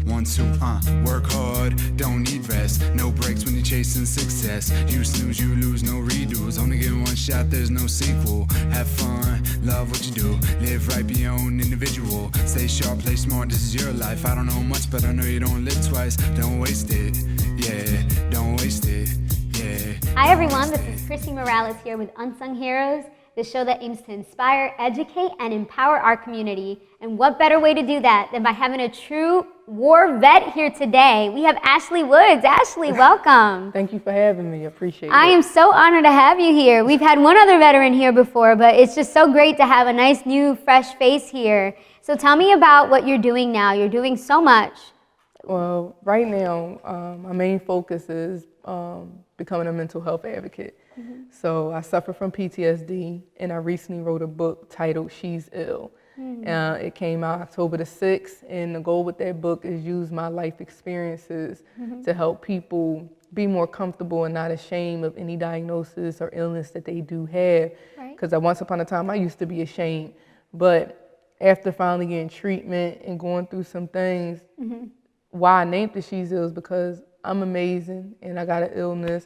One, two, work hard, don't need rest. No breaks when you're chasing success. You snooze, you lose, no redos. Only get one shot, there's no sequel. Have fun, love what you do. Live right, be your own individual. Stay sharp, play smart, this is your life. I don't know much, but I know you don't live twice. Don't waste it, yeah, don't waste it, yeah. Hi everyone, this is Chrissy Morales here with Unsung Heroes, the show that aims to inspire, educate, and empower our community. And what better way to do that than by having a true war vet here today. We have Ashley Woods. Ashley, welcome. Thank you for having me. Appreciate it. I am so honored to have you here. We've had one other veteran here before, but it's just so great to have a nice, new, fresh face here. So tell me about what you're doing now. You're doing so much. Well, right now, my main focus is becoming a mental health advocate. Mm-hmm. So I suffer from PTSD, and I recently wrote a book titled She's Ill. Mm-hmm. It came out October the 6th, and the goal with that book is use my life experiences to help people be more comfortable and not ashamed of any diagnosis or illness that they do have. Because once upon a time, I used to be ashamed, but after finally getting treatment and going through some things, why I named it She's Ill is because I'm amazing and I got an illness.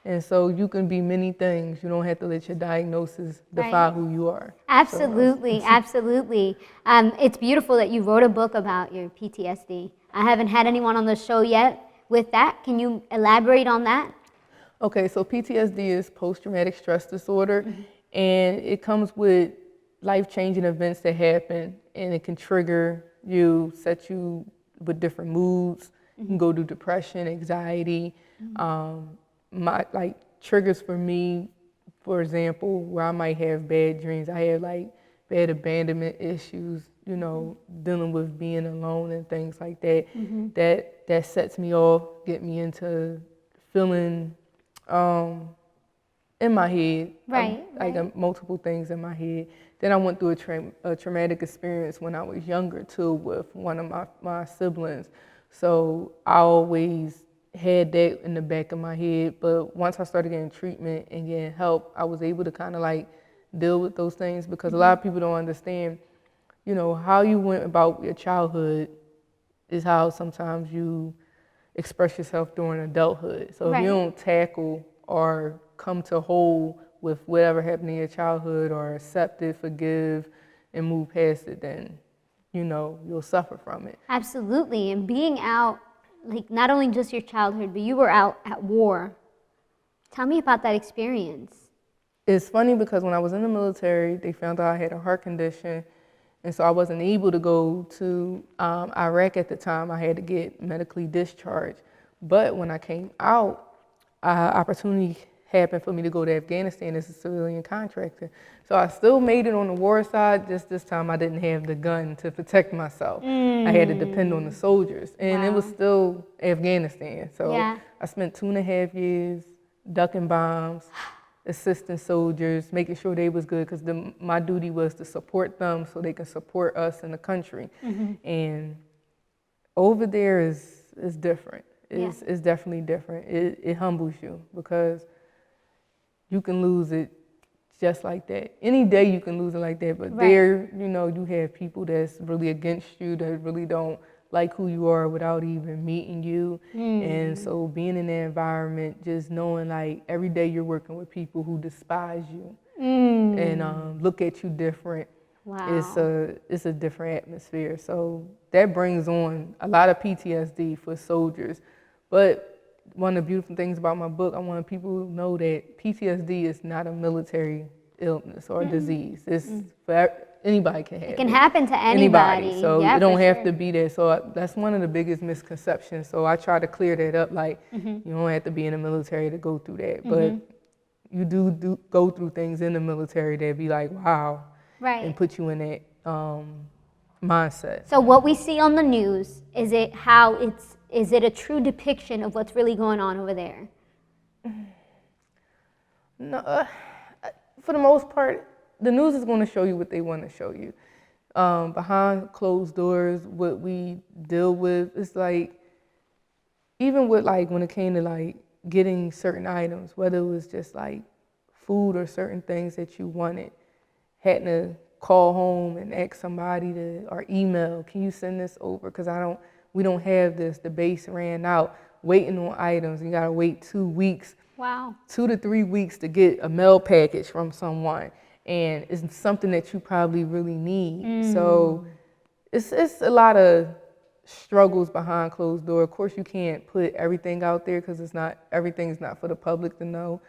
And so you can be many things. You don't have to let your diagnosis define who you are. Absolutely, absolutely. It's beautiful that you wrote a book about your PTSD. I haven't had anyone on the show yet with that. Can you elaborate on that? Okay, so PTSD is post-traumatic stress disorder, and it comes with life-changing events that happen, and it can trigger you, set you with different moods. You can go through depression, anxiety, my triggers for me, for example, where I might have bad dreams. I have bad abandonment issues, you know, dealing with being alone and things like that. That sets me off, get me into feeling in my head, multiple things in my head. Then I went through a traumatic experience when I was younger too with one of my siblings. So I always had that in the back of my head, but once I started getting treatment and getting help, I was able to kind of deal with those things, because a lot of people don't understand, you know, how you went about your childhood is how sometimes you express yourself during adulthood. So if you don't tackle or come to whole with whatever happened in your childhood, or accept it, forgive, and move past it, then, you know, you'll suffer from it. Absolutely, and being out, not only just your childhood, but you were out at war. Tell me about that experience. It's funny because when I was in the military, they found out I had a heart condition, and so I wasn't able to go to Iraq at the time. I had to get medically discharged. But when I came out, opportunity happened for me to go to Afghanistan as a civilian contractor. So I still made it on the war side, just this time I didn't have the gun to protect myself. I had to depend on the soldiers, and it was still Afghanistan. So I spent 2.5 years ducking bombs, assisting soldiers, making sure they was good, because my duty was to support them so they can support us in the country. And over there is different. It's definitely different. It humbles you, because you can lose it just like that. Any day you can lose it like that, but there, you know, you have people that's really against you, that really don't like who you are without even meeting you. And so being in that environment, just knowing every day you're working with people who despise you and look at you different. It's a different atmosphere. So that brings on a lot of PTSD for soldiers. But one of the beautiful things about my book, I want people to know that PTSD is not a military illness or a disease. It's for anybody can have it. It can happen to anybody. So you don't have to be there. So that's one of the biggest misconceptions. So I try to clear that up. You don't have to be in the military to go through that. But you do go through things in the military that be like, wow, and put you in that mindset. So what we see on the news, is it a true depiction of what's really going on over there? No, for the most part, the news is going to show you what they want to show you. Behind closed doors, what we deal with, it's even with when it came to getting certain items, whether it was just food or certain things that you wanted. Had to call home and ask somebody to, or email, can you send this over? Because we don't have this. The base ran out. Waiting on items. You gotta wait 2 weeks. Wow. 2 to 3 weeks to get a mail package from someone. And it's something that you probably really need. So it's a lot of struggles behind closed door. Of course, you can't put everything out there because everything's not for the public to know.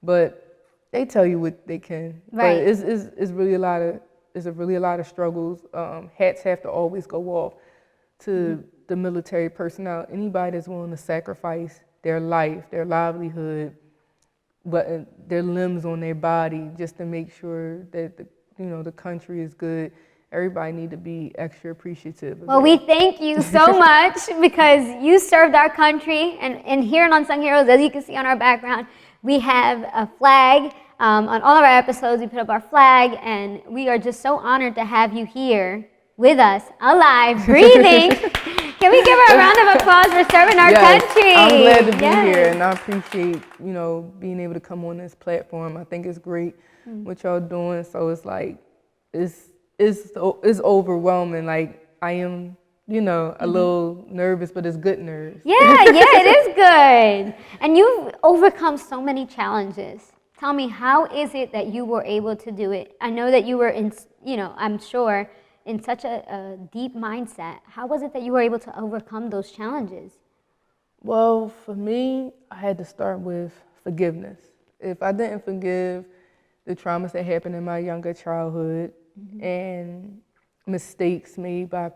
But they tell you what they can. Right. But it's really a lot of struggles. Hats have to always go off to the military personnel. Anybody that's willing to sacrifice their life, their livelihood, but their limbs on their body just to make sure that the country is good. Everybody need to be extra appreciative of Well, it. we thank you so much because you served our country. And here in Unsung Heroes, as you can see on our background, we have a flag. On all of our episodes, we put up our flag, and we are just so honored to have you here with us, alive, breathing. Can we give her a round of applause for serving our country? I'm glad to be here, and I appreciate, being able to come on this platform. I think it's great what y'all doing. So it's like, it's overwhelming. Like, I am, a little nervous, but it's good nerves. Yeah, it is good. And you've overcome so many challenges. Tell me, how is it that you were able to do it? I know that you were in, I'm sure, in such a deep mindset. How was it that you were able to overcome those challenges? Well, for me, I had to start with forgiveness. If I didn't forgive the traumas that happened in my younger childhood and mistakes made by,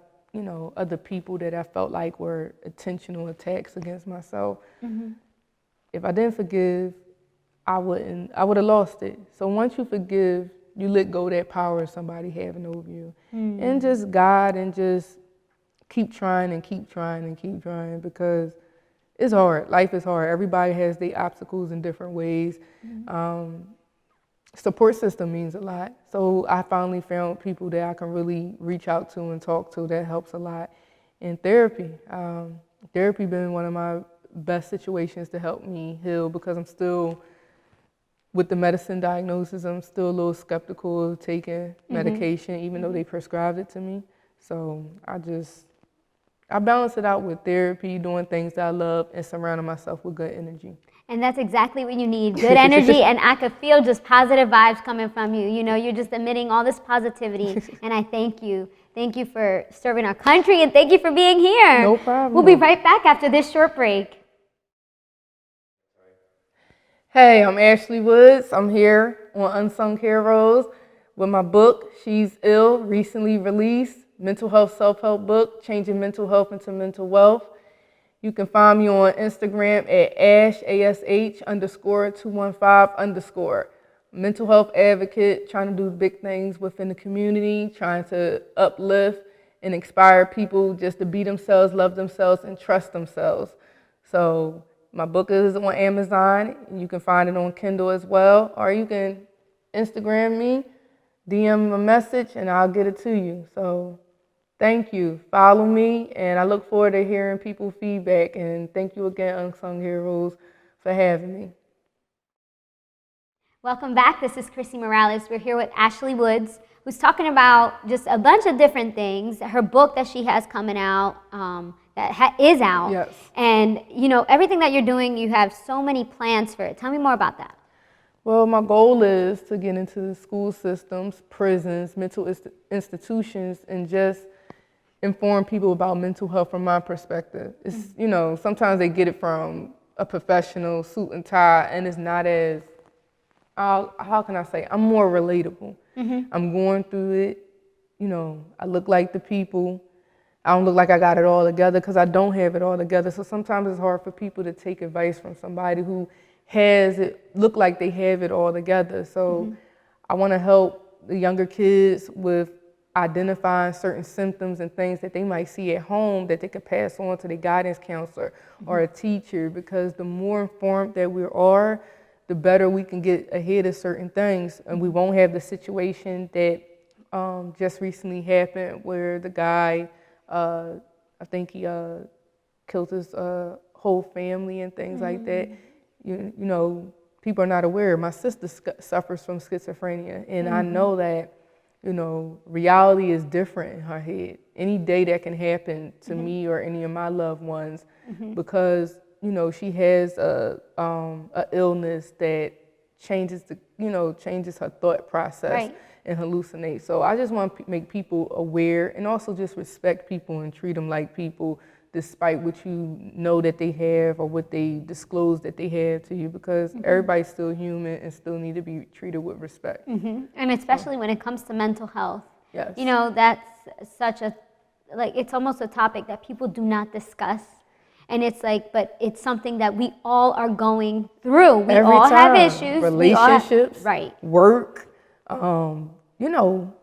other people that I felt like were intentional attacks against myself, if I didn't forgive, I would have lost it. So once you forgive, you let go of that power of somebody having over you. And just God, and just keep trying and keep trying and keep trying, because it's hard. Life is hard. Everybody has their obstacles in different ways. Support system means a lot. So I finally found people that I can really reach out to and talk to. That helps a lot. And therapy. Therapy been one of my best situations to help me heal, because I'm still, with the medicine diagnosis, I'm still a little skeptical of taking medication, even though they prescribed it to me. So I balance it out with therapy, doing things that I love, and surrounding myself with good energy. And that's exactly what you need, good energy. And I could feel just positive vibes coming from you. You're just emitting all this positivity. And I thank you. Thank you for serving our country, and thank you for being here. No problem. We'll be right back after this short break. Hey, I'm Ashley Woods. I'm here on Unsung Heroes with my book, She's Ill, recently released. Mental health self-help book, Changing Mental Health into Mental Wealth. You can find me on Instagram at ash_215_. Mental health advocate, trying to do big things within the community, trying to uplift and inspire people just to be themselves, love themselves, and trust themselves. So my book is on Amazon. You can find it on Kindle as well, or you can Instagram me, DM a message, and I'll get it to you. So thank you. Follow me, and I look forward to hearing people's feedback. And thank you again, Unsung Heroes, for having me. Welcome back. This is Chrissy Morales. We're here with Ashley Woods, who's talking about just a bunch of different things. Her book that she has coming out, is out. Yes. And, everything that you're doing, you have so many plans for it. Tell me more about that. Well, my goal is to get into the school systems, prisons, mental institutions, and just inform people about mental health from my perspective. It's, sometimes they get it from a professional suit and tie, and it's not as, how can I say, I'm more relatable. I'm going through it, I look like the people. I don't look like I got it all together, because I don't have it all together. So sometimes it's hard for people to take advice from somebody who has it, look like they have it all together. So I want to help the younger kids with identifying certain symptoms and things that they might see at home that they could pass on to their guidance counselor or a teacher, because the more informed that we are, the better we can get ahead of certain things, and we won't have the situation that just recently happened where the guy, I think he killed his whole family and things like that. people are not aware. My sister suffers from schizophrenia, and I know that, you know, reality is different in her head. Any day that can happen to me or any of my loved ones, because, you know, she has a illness that changes her thought process and hallucinate. So I just want to make people aware, and also just respect people and treat them like people, despite what you know that they have or what they disclose that they have to you, because everybody's still human and still need to be treated with respect. And especially when it comes to mental health. Yes. You know, that's such a, like, it's almost a topic that people do not discuss. And it's like, but it's something that we all are going through. We Every all have time. issues. Relationships, right. work, you know,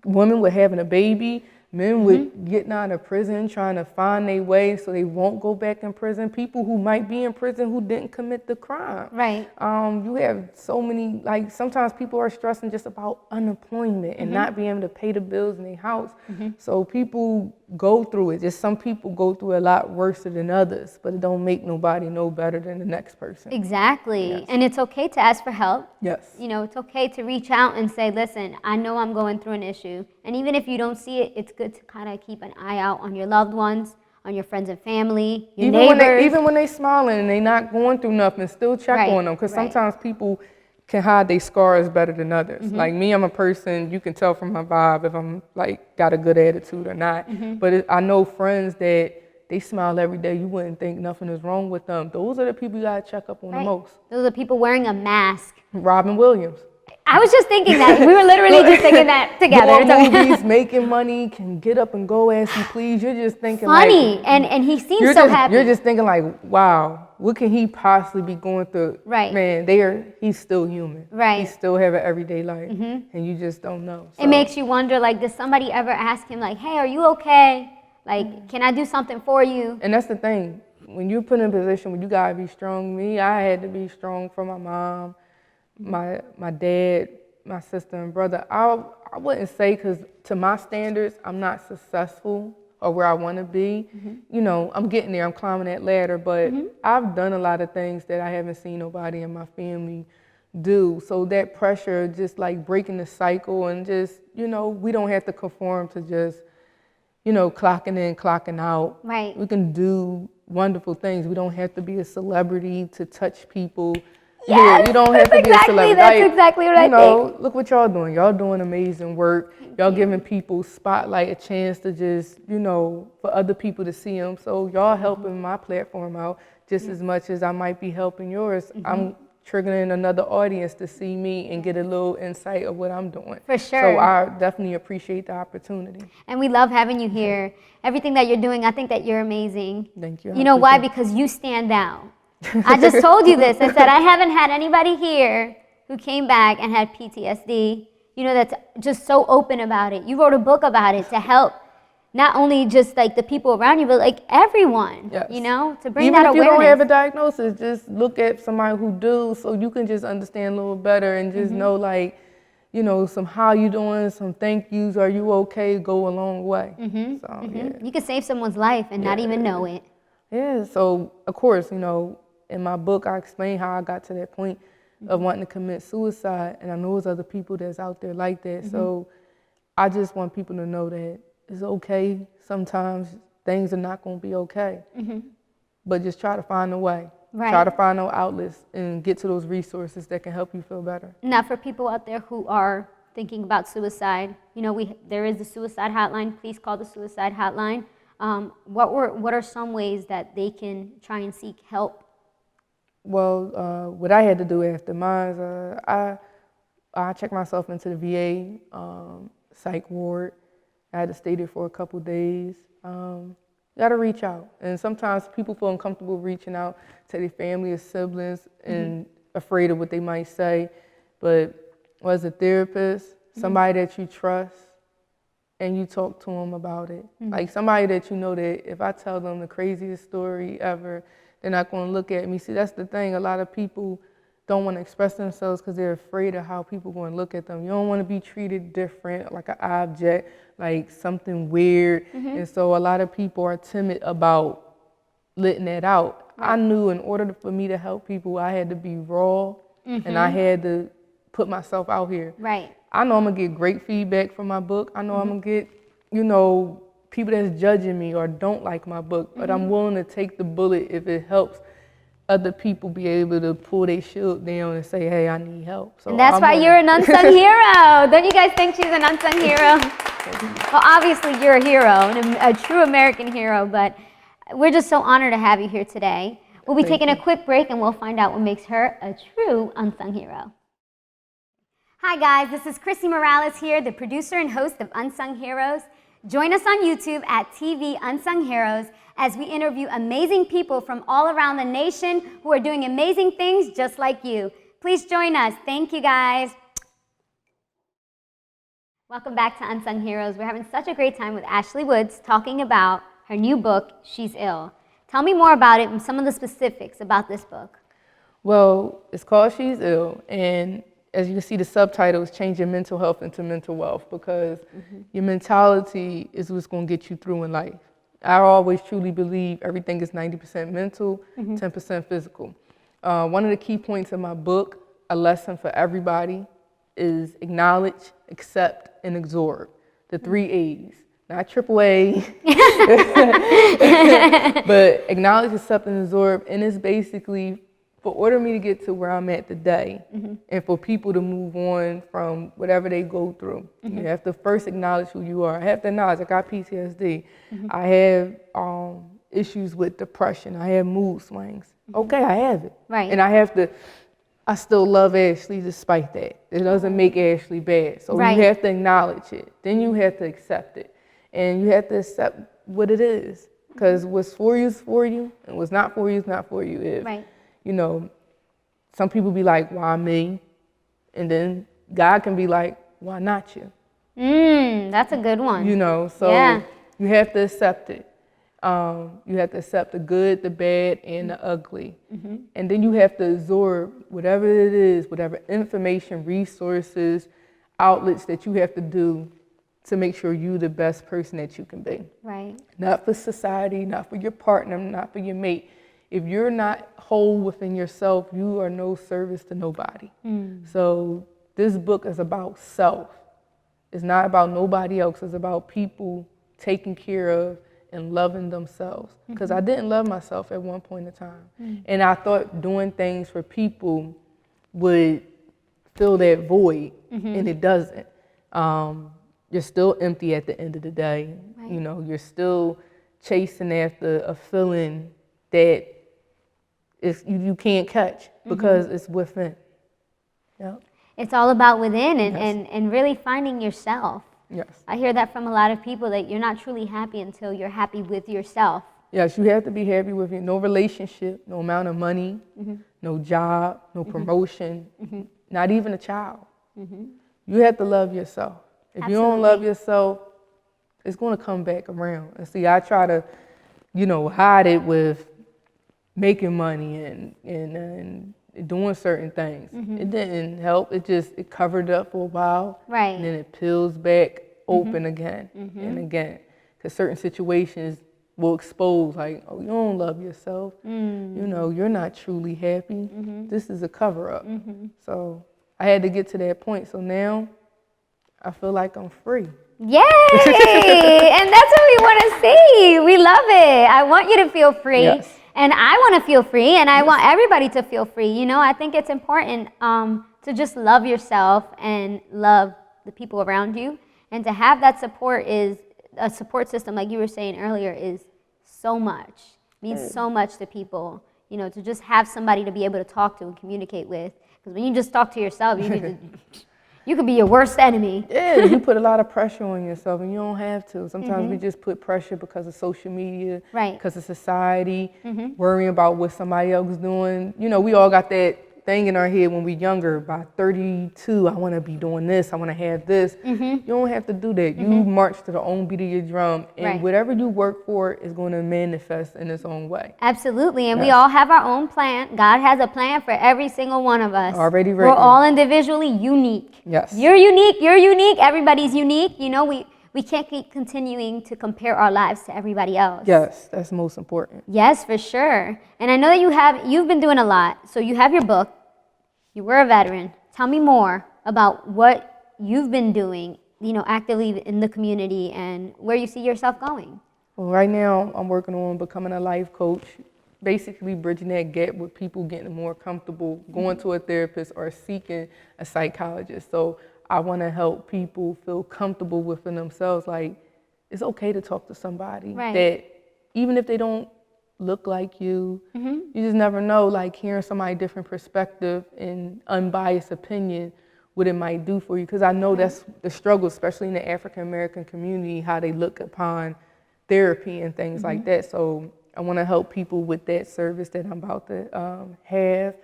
women with having a baby, men with getting out of prison, trying to find their way so they won't go back in prison. People who might be in prison who didn't commit the crime. Right. You have so many, like, sometimes people are stressing just about unemployment and not being able to pay the bills in their house. So people go through it. Just some people go through a lot worse than others, but it don't make nobody no better than the next person. Exactly. Yes. And it's okay to ask for help. Yes. You know, it's okay to reach out and say, listen, I know I'm going through an issue. And even if you don't see it, it's good to kind of keep an eye out on your loved ones, on your friends and family, your neighbors. Even when they smiling and they not going through nothing, still check on them. Because sometimes people can hide their scars better than others. Like me, I'm a person, you can tell from my vibe if I'm like got a good attitude or not. But I know friends that they smile every day. You wouldn't think nothing is wrong with them. Those are the people you gotta check up on the most. Those are people wearing a mask. Robin Williams. I was just thinking that. We were literally just thinking that together. More movies, making money, can get up and go as he please. You're just thinking funny, like, and he seems so happy. You're just thinking like, wow, what can he possibly be going through? Right. Man, he's still human. Right. He still have an everyday life, and you just don't know. So. It makes you wonder, like, does somebody ever ask him, like, hey, are you okay? Like, can I do something for you? And that's the thing. When you're put in a position where you gotta be strong, I had to be strong for my mom, my dad, my sister and brother. I wouldn't say, because to my standards, I'm not successful or where I want to be. You know, I'm getting there, I'm climbing that ladder, but I've done a lot of things that I haven't seen nobody in my family do. So that pressure, just like breaking the cycle, and just, you know, we don't have to conform to just, you know, clocking in, clocking out. Right. We can do wonderful things. We don't have to be a celebrity to touch people. Yes, you don't have to be a celebrity. That's exactly what I think. You know, look what y'all doing. Y'all doing amazing work. Y'all giving people spotlight, a chance to just, you know, for other people to see them. So y'all helping my platform out just as much as I might be helping yours. I'm triggering another audience to see me and get a little insight of what I'm doing. For sure. So I definitely appreciate the opportunity. And we love having you here. Everything that you're doing, I think that you're amazing. Thank you. You know why? Because you stand out. I just told you this. I said I haven't had anybody here who came back and had PTSD, you know, that's just so open about it. You wrote a book about it to help not only just like the people around you, but like everyone, you know, to bring that awareness. Even if you don't have a diagnosis, just look at somebody who do, so you can just understand a little better and just know, like, you know, some how you doing, some thank yous, are you okay, go a long way. So, yeah. You could save someone's life and not even know it. Yeah, so of course, you know, in my book, I explain how I got to that point of wanting to commit suicide, and I know there's other people that's out there like that. So I just want people to know that it's okay. Sometimes things are not going to be okay, but just try to find a way. Right. Try to find those outlets and get to those resources that can help you feel better. Now, for people out there who are thinking about suicide, you know, there is the suicide hotline. Please call the suicide hotline. What are some ways that they can try and seek help? Well, what I had to do after mine, I checked myself into the VA psych ward. I had to stay there for a couple days. You gotta reach out. And sometimes people feel uncomfortable reaching out to their family or siblings and afraid of what they might say. But as a therapist, somebody that you trust, and you talk to them about it. Like somebody that you know that if I tell them the craziest story ever, they're not going to look at me. See, that's the thing. A lot of people don't want to express themselves because they're afraid of how people are going to look at them. You don't want to be treated different, like an object, like something weird. And so a lot of people are timid about letting that out. I knew in order for me to help people, I had to be raw and I had to put myself out here. Right. I know I'm gonna get great feedback from my book. I know I'm gonna get, people that's judging me or don't like my book, but I'm willing to take the bullet if it helps other people be able to pull their shield down and say, hey, I need help. So And that's why you're an unsung hero. Don't you guys think she's an unsung hero? Well, obviously you're a hero, and a true American hero, but we're just so honored to have you here today. We'll be taking a quick break and we'll find out what makes her a true unsung hero. Hi guys, this is Chrissy Morales here, the producer and host of Unsung Heroes. Join us on YouTube at TV Unsung Heroes as we interview amazing people from all around the nation who are doing amazing things just like you. Please join us. Thank you guys. Welcome back to Unsung Heroes. We're having such a great time with Ashley Woods talking about her new book, She's Ill. Tell me more about it and some of the specifics about this book. Well, it's called She's Ill, and as you can see, the subtitle is Changing Mental Health into Mental Wealth, because your mentality is what's going to get you through in life. I always truly believe everything is 90% mental, 10% physical. One of the key points in my book, a lesson for everybody, is acknowledge, accept, and absorb. The 3 A's. Not triple A, but acknowledge, accept, and absorb. And it's basically for order me to get to where I'm at today, and for people to move on from whatever they go through. You have to first acknowledge who you are. I have to acknowledge I got PTSD. I have issues with depression. I have mood swings. Okay, I have it. Right. And I still love Ashley despite that. It doesn't make Ashley bad. So you have to acknowledge it. Then you have to accept it. And you have to accept what it is. Because what's for you is for you, and what's not for you is not for you. If, some people be like, why me? And then God can be like, why not you? That's a good one. So you have to accept it. You have to accept the good, the bad, and the ugly. And then you have to absorb whatever it is, whatever information, resources, outlets that you have to do to make sure you're the best person that you can be. Right. Not for society, not for your partner, not for your mate. If you're not whole within yourself, you are no service to nobody. So this book is about self. It's not about nobody else. It's about people taking care of and loving themselves. Because I didn't love myself at one point in time. And I thought doing things for people would fill that void, and it doesn't. You're still empty at the end of the day. Right. You're still chasing after a feeling that you can't catch because it's within. Yep. It's all about within and really finding yourself. Yes. I hear that from a lot of people, that you're not truly happy until you're happy with yourself. Yes, you have to be happy with you. No relationship, no amount of money, no job, no promotion, not even a child. You have to love yourself. If you don't love yourself, it's going to come back around. And see, I try to, hide it with making money and doing certain things. It didn't help. It covered up for a while. Right. And then it peels back open again and again. Because certain situations will expose, like, oh, you don't love yourself. You're not truly happy. This is a cover up. So I had to get to that point. So now I feel like I'm free. Yay! And that's what we want to see. We love it. I want you to feel free. Yes. And I want to feel free, and I want everybody to feel free. I think it's important to just love yourself and love the people around you. And to have that support is a support system, like you were saying earlier, is so much. Means so much to people. To just have somebody to be able to talk to and communicate with. Because when you just talk to yourself, you could be your worst enemy. Yeah, you put a lot of pressure on yourself, and you don't have to. Sometimes we just put pressure because of social media, because of society, worrying about what somebody else is doing. We all got that thing in our head when we're younger. By 32, I want to be doing this. I want to have this. You don't have to do that. You march to the own beat of your drum, and whatever you work for is going to manifest in its own way. Absolutely, and we all have our own plan. God has a plan for every single one of us. Already written. We're all individually unique. Yes. You're unique. Everybody's unique. we can't keep continuing to compare our lives to everybody else. Yes, that's most important. Yes, for sure. And I know that you've been doing a lot. So you have your book, you were a veteran. Tell me more about what you've been doing, actively in the community and where you see yourself going. Well, right now I'm working on becoming a life coach, basically bridging that gap with people getting more comfortable going to a therapist or seeking a psychologist. So I want to help people feel comfortable within themselves. Like, it's okay to talk to somebody that, even if they don't look like you, you just never know, like hearing somebody's different perspective and unbiased opinion, what it might do for you. Because I know that's the struggle, especially in the African American community, how they look upon therapy and things like that. So I want to help people with that service that I'm about to have.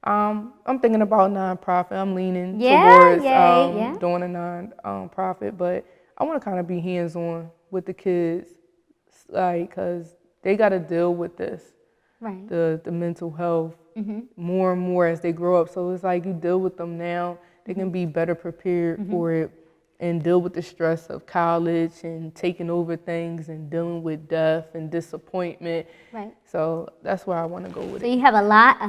I'm thinking about nonprofit. I'm leaning towards doing a non-profit, but I want to kind of be hands-on with the kids, like, because they got to deal with this, the mental health more and more as they grow up. So it's like you deal with them now, they can be better prepared for it and deal with the stress of college and taking over things and dealing with death and disappointment. So that's where I want to go with it. So you have a lot,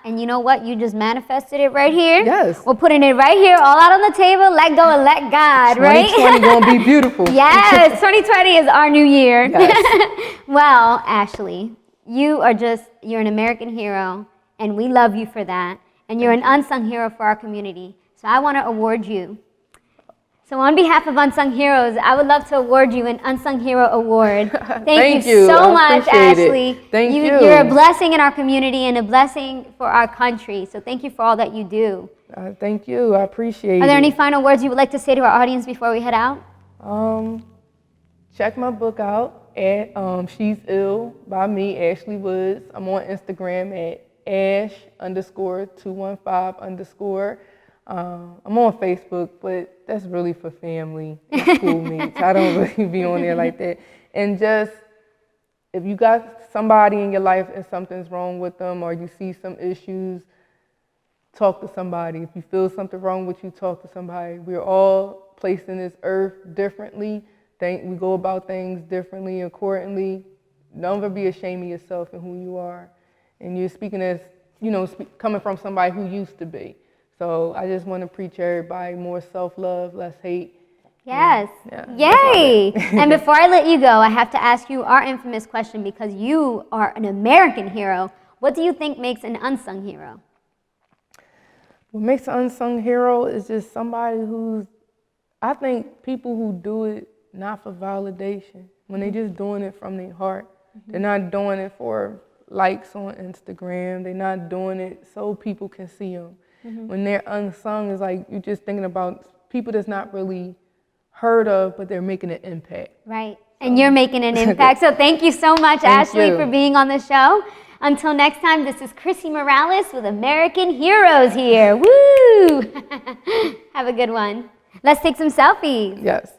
and you know what? You just manifested it right here. Yes. We're putting it right here, all out on the table. Let go and let God, right? 2020 gonna be beautiful. Yes, 2020 is our new year. Yes. Well, Ashley, you're an American hero, and we love you for that. And you're an unsung hero for our community. So I want to award you. So on behalf of Unsung Heroes, I would love to award you an Unsung Hero Award. Thank you so much, Ashley. Thank you. You're a blessing in our community and a blessing for our country. So thank you for all that you do. Thank you. I appreciate it. Are there any final words you would like to say to our audience before we head out? Check my book out at She's Ill by me, Ashley Woods. I'm on Instagram at Ash_215_. I'm on Facebook, but that's really for family and schoolmates. I don't really be on there like that. And just, if you got somebody in your life and something's wrong with them or you see some issues, talk to somebody. If you feel something wrong with you, talk to somebody. We're all placed in this earth differently. We go about things differently, accordingly. Don't ever be ashamed of yourself and who you are. And you're speaking as, coming from somebody who used to be. So I just want to preach everybody more self-love, less hate. Yes. Yay! And before I let you go, I have to ask you our infamous question, because you are an American hero. What do you think makes an unsung hero? What makes an unsung hero is just somebody I think people who do it not for validation, when they're just doing it from their heart. They're not doing it for likes on Instagram. They're not doing it so people can see them. When they're unsung, it's like you're just thinking about people that's not really heard of, but they're making an impact. Right, and you're making an impact. So thank you so much, Ashley, for being on the show. Until next time, this is Chrissy Morales with American Heroes here. Woo! Have a good one. Let's take some selfies. Yes.